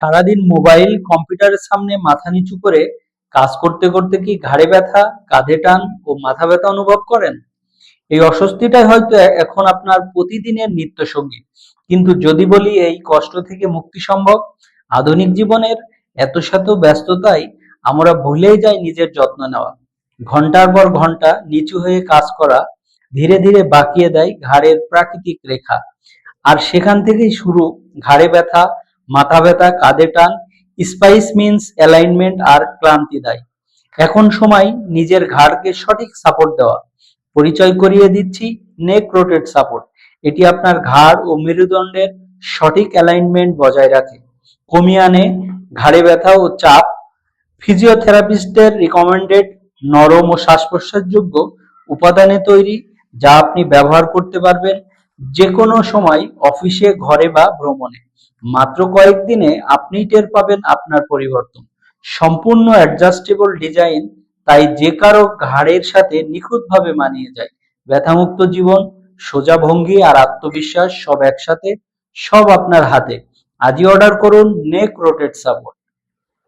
সারাদিন মোবাইল কম্পিউটারের সামনে মাথা নিচু করে কাজ করতে করতে কি ঘাড়ে ব্যথা, কাঁধে টান ও মাথা ব্যথা অনুভব করেন? এই অস্বস্তিটাই হয়তো এখন আপনার প্রতিদিনের নিত্যসঙ্গী। কিন্তু যদি বলি এই কষ্ট থেকে মুক্তি সম্ভব, আধুনিক জীবনের এত শত ব্যস্ততায় আমরা ভুলেই যাই নিজের যত্ন নেওয়া। ঘন্টার পর ঘন্টা নিচু হয়ে কাজ করা ধীরে ধীরে বাঁকিয়ে দেয় ঘাড়ের প্রাকৃতিক রেখা। আর সেখান থেকেই শুরু ঘাড়ে ব্যথা, মাথা ব্যথা, কাঁধে টান, স্পাইস মিন্স অ্যালাইনমেন্ট আর ক্লান্তি দেয়। এখন সময় নিজের ঘাড়কে সঠিক সাপোর্ট দেওয়া। পরিচয় করিয়ে দিচ্ছি নেক রোটেট সাপোর্ট। এটি আপনার ঘাড় ও মেরুদণ্ডের সঠিক অ্যালাইনমেন্ট বজায় রাখে, কমিয়ে আনে ঘাড়ে ব্যথা ও চাপ। ফিজিওথেরাপিস্টের রিকমেন্ডেড নরম ও শ্বাস প্রশ্বাসযোগ্য উপাদানে তৈরি, যা আপনি ব্যবহার করতে পারবেন যে কোনো সময়, অফিসে, ঘরে বা ভ্রমণে। মাত্র কয়েকদিনে আপনিই টের পাবেন আপনার পরিবর্তন। সম্পূর্ণ অ্যাডজাস্টেবল ডিজাইন, তাই যে কারো ঘাড়ের সাথে নিখুঁতভাবে মানিয়ে যায়। ব্যথামুক্ত জীবন, সোজা ভঙ্গি আর আত্মবিশ্বাস সব একসাথে, সব আপনার হাতে। আজই অর্ডার করুন নেক রোটেট সাপোর্ট।